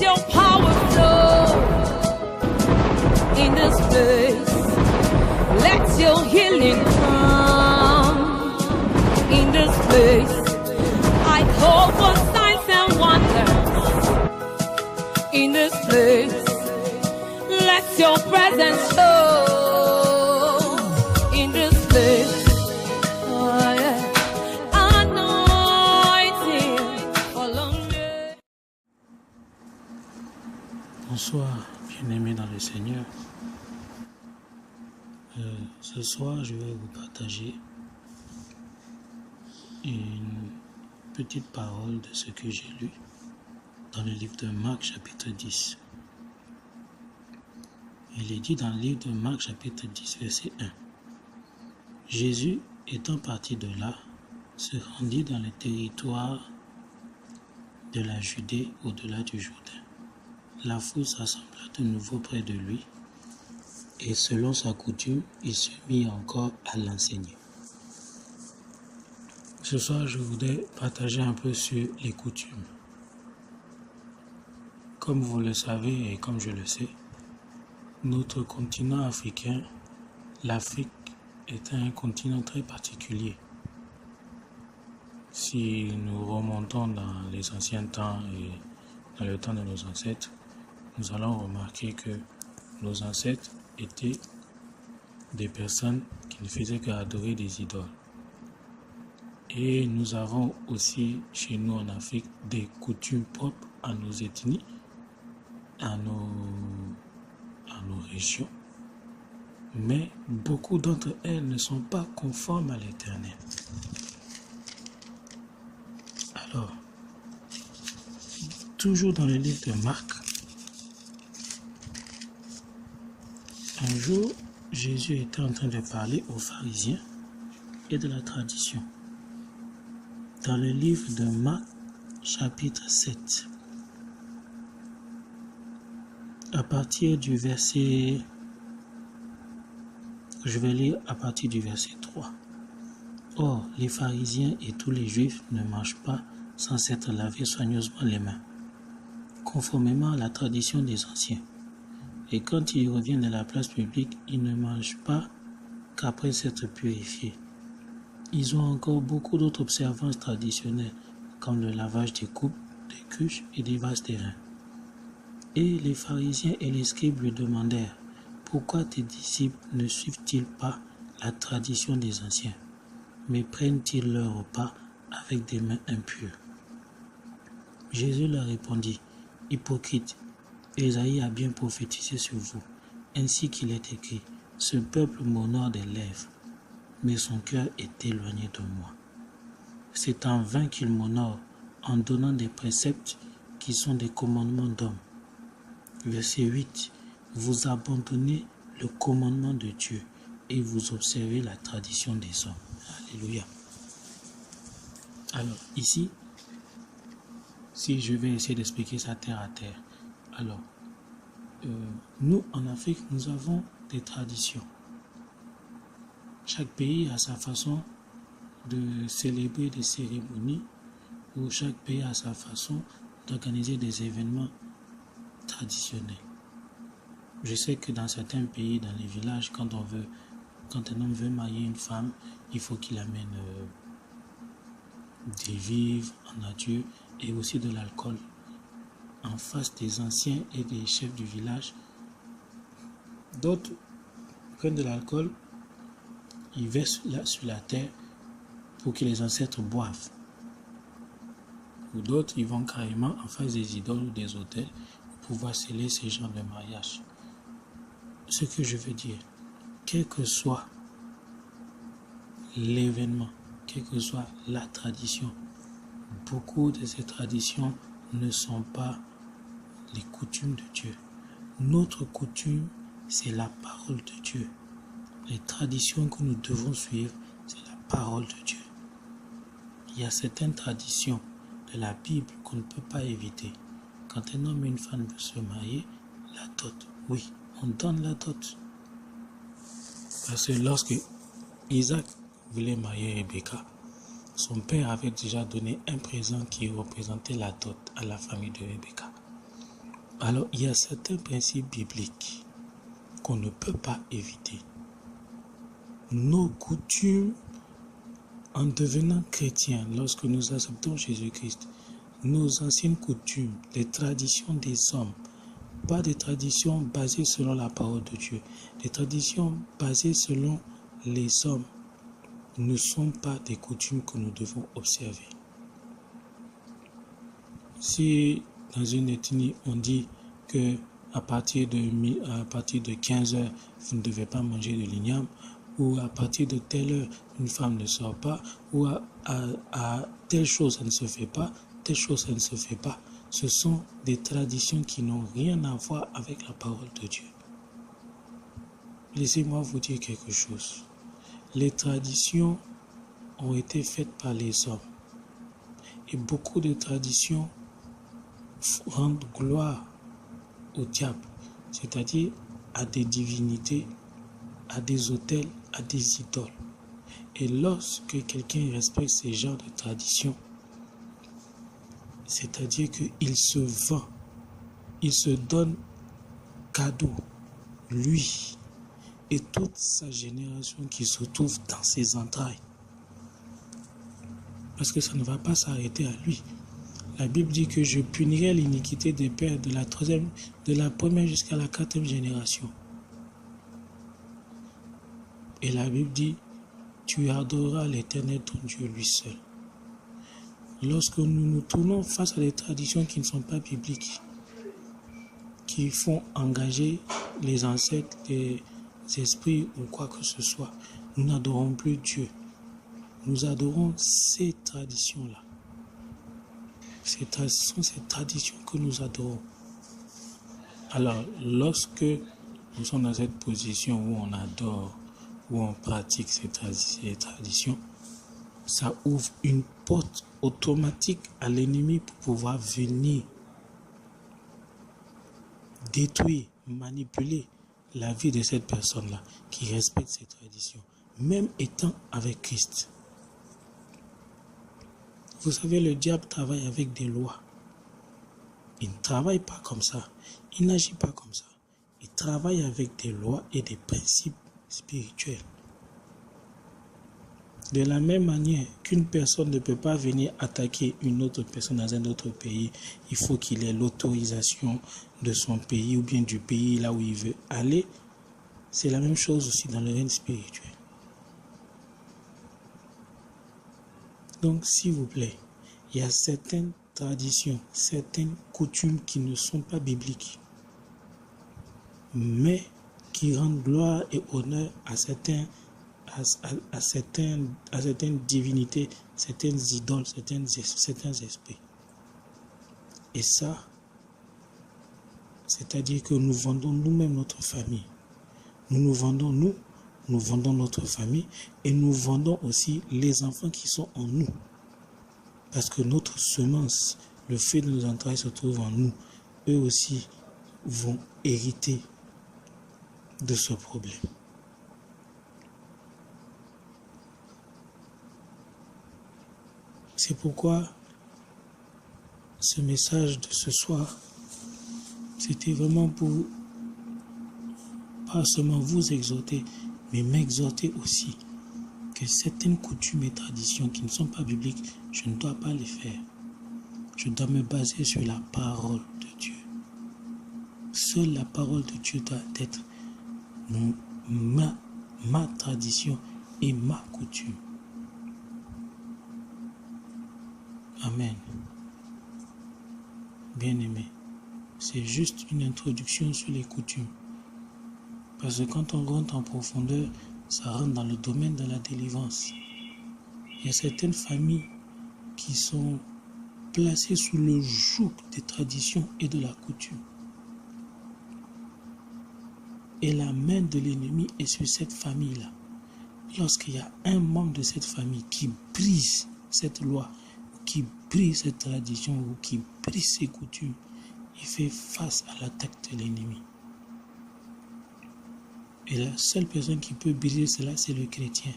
your power flow in this place. Let your healing come in this place. I call for signs and wonders in this place. Let your presence show in this place. Oh, yeah. Anointing, follow me. Bonsoir, bien-aimés dans le Seigneur. Ce soir, je vais vous partager une petite parole de ce que j'ai lu dans le livre de Marc, chapitre 10. Il est dit dans le livre de Marc, chapitre 10, verset 1. Jésus, étant parti de là, se rendit dans le territoire de la Judée au-delà du Jourdain. La foule s'assembla de nouveau près de lui, et selon sa coutume, il se mit encore à l'enseigner. Ce soir, je voudrais partager un peu sur les coutumes. Comme vous le savez et comme je le sais, notre continent africain, l'Afrique, est un continent très particulier. Si nous remontons dans les anciens temps et dans le temps de nos ancêtres, nous allons remarquer que nos ancêtres étaient des personnes qui ne faisaient qu'adorer des idoles. Et nous avons aussi chez nous en Afrique des coutumes propres à nos ethnies, à nos régions. Mais beaucoup d'entre elles ne sont pas conformes à l'Éternel. Alors, toujours dans le livre de Marc, un jour, Jésus était en train de parler aux pharisiens et de la tradition. Dans le livre de Marc, chapitre 7, à partir du verset, je vais lire à partir du verset 3. Or, les pharisiens et tous les juifs ne mangent pas sans s'être lavés soigneusement les mains, conformément à la tradition des anciens. Et quand ils reviennent de la place publique, ils ne mangent pas qu'après s'être purifiés. Ils ont encore beaucoup d'autres observances traditionnelles, comme le lavage des coupes, des cuches et des vases terrains. Et les pharisiens et les scribes lui demandèrent, « Pourquoi tes disciples ne suivent-ils pas la tradition des anciens, mais prennent-ils leur repas avec des mains impures ?» Jésus leur répondit, « Hypocrite, Ésaïe a bien prophétisé sur vous, ainsi qu'il est écrit, « Ce peuple m'honore des lèvres, mais son cœur est éloigné de moi. C'est en vain qu'il m'honore en donnant des préceptes qui sont des commandements d'hommes. » Verset 8. Vous abandonnez le commandement de Dieu et vous observez la tradition des hommes. Alléluia. Alors, ici, si je vais essayer d'expliquer ça terre à terre. Alors, nous, en Afrique, nous avons des traditions. Chaque pays a sa façon de célébrer des cérémonies, ou chaque pays a sa façon d'organiser des événements traditionnels. Je sais que dans certains pays, dans les villages, quand un homme veut marier une femme, il faut qu'il amène des vivres en adieu et aussi de l'alcool. En face des anciens et des chefs du village, d'autres prennent de l'alcool, ils versent sur la terre pour que les ancêtres boivent. Ou d'autres, ils vont carrément en face des idoles ou des autels pour pouvoir sceller ces genres de mariage. Ce que je veux dire, quel que soit l'événement, quelle que soit la tradition, beaucoup de ces traditions ne sont pas les coutumes de Dieu. Notre coutume, c'est la parole de Dieu. Les traditions que nous devons suivre, c'est la parole de Dieu. Il y a certaines traditions de la Bible qu'on ne peut pas éviter. Quand un homme et une femme veulent se marier, la dot, oui, on donne la dot. Parce que lorsque Isaac voulait marier Rebecca, son père avait déjà donné un présent qui représentait la dot à la famille de Rebecca. Alors, il y a certains principes bibliques qu'on ne peut pas éviter. Nos coutumes, en devenant chrétiens, lorsque nous acceptons Jésus-Christ, nos anciennes coutumes, les traditions des hommes, pas des traditions basées selon la parole de Dieu, des traditions basées selon les hommes, ne sont pas des coutumes que nous devons observer. Si dans une ethnie on dit que à partir de 15 heures, vous ne devez pas manger de l'igname, ou à partir de telle heure, une femme ne sort pas, ou à telle chose, ça ne se fait pas, telle chose, ça ne se fait pas. Ce sont des traditions qui n'ont rien à voir avec la parole de Dieu. Laissez-moi vous dire quelque chose. Les traditions ont été faites par les hommes. Et beaucoup de traditions rendent gloire au diable, c'est-à-dire à des divinités, à des autels, à des idoles. Et lorsque quelqu'un respecte ces genres de traditions, c'est-à-dire qu'il se vend, il se donne cadeau, lui et toute sa génération qui se trouve dans ses entrailles. Parce que ça ne va pas s'arrêter à lui. La Bible dit que je punirai l'iniquité des pères de la première jusqu'à la 4e génération. Et la Bible dit, tu adoreras l'Éternel ton Dieu lui seul. Lorsque nous nous tournons face à des traditions qui ne sont pas bibliques, qui font engager les ancêtres, les esprits ou quoi que ce soit, nous n'adorons plus Dieu. Nous adorons ces traditions-là. Ce sont ces traditions que nous adorons. Alors, lorsque nous sommes dans cette position où on adore, où on pratique ces traditions, ça ouvre une porte automatique à l'ennemi pour pouvoir venir détruire, manipuler la vie de cette personne-là qui respecte ces traditions, même étant avec Christ. Vous savez, le diable travaille avec des lois. Il ne travaille pas comme ça. Il n'agit pas comme ça. Il travaille avec des lois et des principes spirituels. De la même manière qu'une personne ne peut pas venir attaquer une autre personne dans un autre pays, il faut qu'il ait l'autorisation de son pays ou bien du pays là où il veut aller. C'est la même chose aussi dans le règne spirituel. Donc, s'il vous plaît, il y a certaines traditions, certaines coutumes qui ne sont pas bibliques, mais qui rendent gloire et honneur à certaines divinités, certaines idoles, certains esprits. Et ça, c'est-à-dire que nous vendons nous-mêmes notre famille. Nous vendons notre famille et nous vendons aussi les enfants qui sont en nous. Parce que notre semence, le fait de nos entrailles se trouve en nous. Eux aussi vont hériter de ce problème. C'est pourquoi ce message de ce soir, c'était vraiment pour pas seulement vous exhorter, mais m'exhorter aussi que certaines coutumes et traditions qui ne sont pas bibliques, je ne dois pas les faire. Je dois me baser sur la parole de Dieu. Seule la parole de Dieu doit être ma tradition et ma coutume. Amen. Bien-aimé, c'est juste une introduction sur les coutumes. Parce que quand on rentre en profondeur, ça rentre dans le domaine de la délivrance. Il y a certaines familles qui sont placées sous le joug des traditions et de la coutume. Et la main de l'ennemi est sur cette famille-là. Lorsqu'il y a un membre de cette famille qui brise cette loi, qui brise cette tradition ou qui brise ses coutumes, il fait face à l'attaque de l'ennemi. Et la seule personne qui peut briser cela, c'est le chrétien.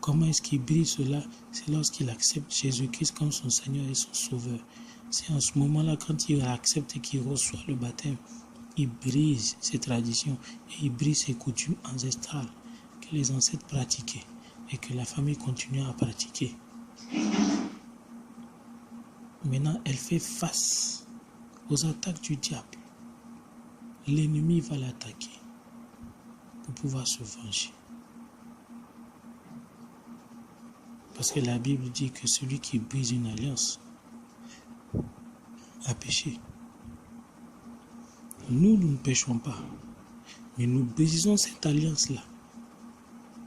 Comment est-ce qu'il brise cela? C'est lorsqu'il accepte Jésus-Christ comme son Seigneur et son Sauveur. C'est en ce moment-là, quand il accepte et qu'il reçoit le baptême, il brise ses traditions et il brise ses coutumes ancestrales que les ancêtres pratiquaient et que la famille continue à pratiquer. Maintenant, elle fait face aux attaques du diable. L'ennemi va l'attaquer pour pouvoir se venger. Parce que la Bible dit que celui qui brise une alliance a péché. Nous ne péchons pas, mais nous brisons cette alliance-là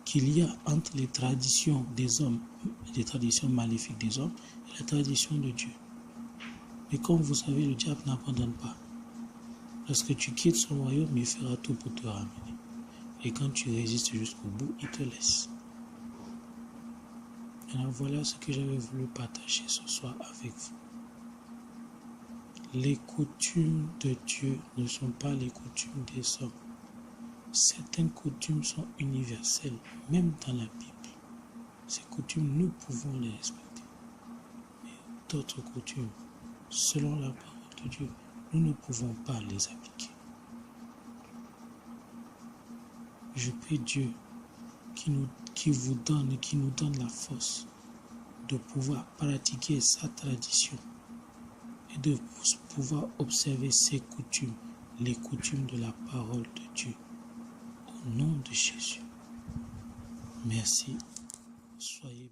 qu'il y a entre les traditions des hommes, les traditions maléfiques des hommes et la tradition de Dieu. Mais comme vous savez, le diable n'abandonne pas. Lorsque tu quittes son royaume, il fera tout pour te ramener. Et quand tu résistes jusqu'au bout, il te laisse. Alors voilà ce que j'avais voulu partager ce soir avec vous. Les coutumes de Dieu ne sont pas les coutumes des hommes. Certaines coutumes sont universelles, même dans la Bible. Ces coutumes, nous pouvons les respecter. Mais d'autres coutumes, selon la parole de Dieu, nous ne pouvons pas les appliquer. Je prie Dieu qui vous donne et qui nous donne la force de pouvoir pratiquer sa tradition et de pouvoir observer ses coutumes, les coutumes de la parole de Dieu. Au nom de Jésus. Merci. Soyez